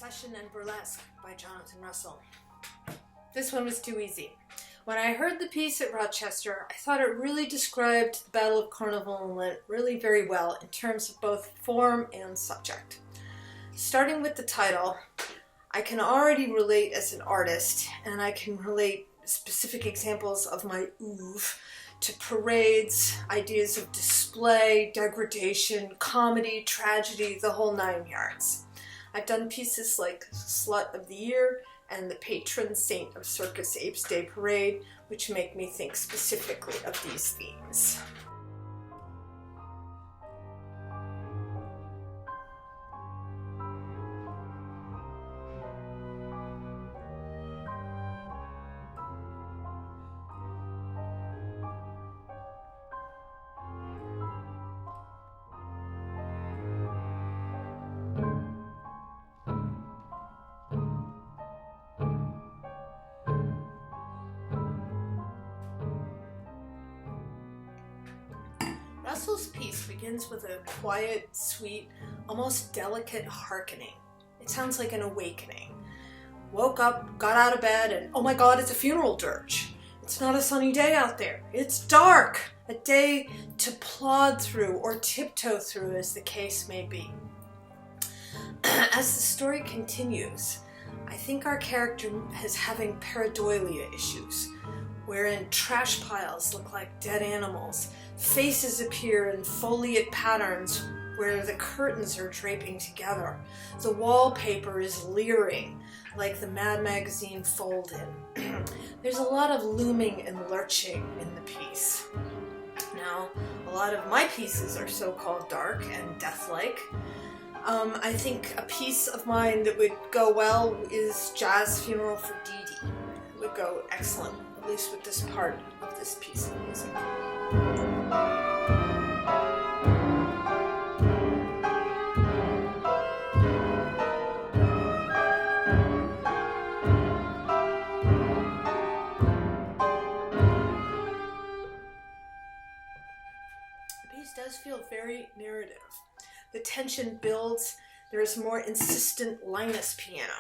Procession and Burlesque by Jon Russell. This one was too easy. When I heard the piece at Rochester, I thought it really described the Battle of Carnival and Lent really very well in terms of both form and subject. Starting with the title, I can already relate as an artist, and I can relate specific examples of my oeuvre to parades, ideas of display, degradation, comedy, tragedy, the whole 9 yards. I've done pieces like Slut of the Year and the Patron Saint of Circus Apes Day Parade, which make me think specifically of these themes. Russell's piece begins with a quiet, sweet, almost delicate hearkening. It sounds like an awakening. Woke up, got out of bed, and oh my God, it's a funeral dirge. It's not a sunny day out there. It's dark. A day to plod through or tiptoe through, as the case may be. As the story continues, I think our character is having pareidolia issues, wherein trash piles look like dead animals, faces appear in foliate patterns where the curtains are draping together. The wallpaper is leering like the Mad Magazine fold-in. There's a lot of looming and lurching in the piece. Now, a lot of my pieces are so-called dark and death-like. I think a piece of mine that would go well is Jazz Funeral for Dee Dee. It would go excellent, at least with this part of this piece of music. The piece does feel very narrative. The tension builds. There's more insistent Linus piano.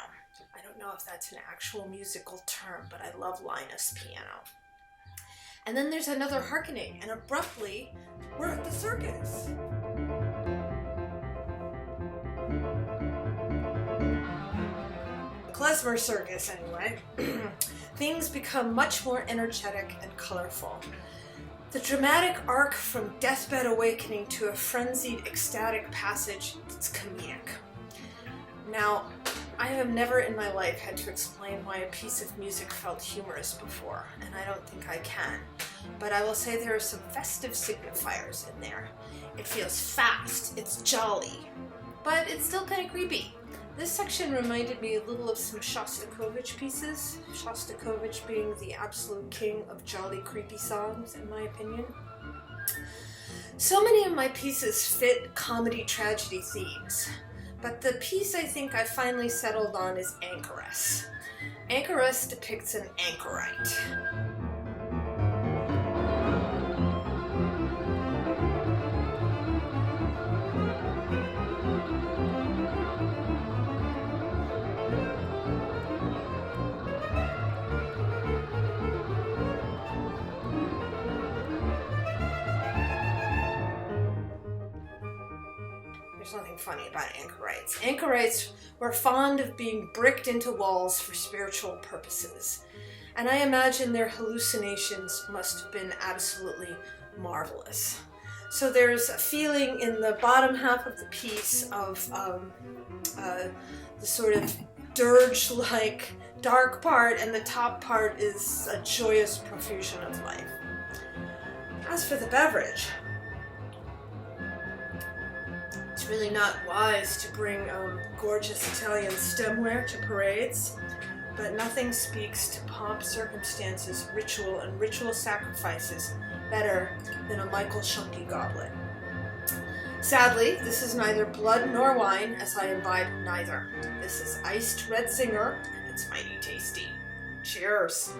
I don't know if that's an actual musical term, but I love Linus piano. And then there's another hearkening, and abruptly, we're at the circus. Klezmer Circus, anyway. Things become much more energetic and colorful. The dramatic arc from deathbed awakening to a frenzied, ecstatic passage is comedic. Now, I have never in my life had to explain why a piece of music felt humorous before, and I don't think I can. But I will say there are some festive signifiers in there. It feels fast, it's jolly, but it's still kind of creepy. This section reminded me a little of some Shostakovich pieces, Shostakovich being the absolute king of jolly, creepy songs, in my opinion. So many of my pieces fit comedy-tragedy themes. But the piece I think I finally settled on is Anchoress. Anchoress depicts an anchorite. There's nothing funny about anchorites. Anchorites were fond of being bricked into walls for spiritual purposes, and I imagine their hallucinations must have been absolutely marvelous. So there's a feeling in the bottom half of the piece of the sort of dirge-like dark part, and the top part is a joyous profusion of life. As for the beverage, it's really not wise to bring gorgeous Italian stemware to parades, but nothing speaks to pomp, circumstances, ritual, and ritual sacrifices better than a Michael Schunke goblet. Sadly, this is neither blood nor wine, as I imbibe neither. This is iced red zinger, and it's mighty tasty. Cheers!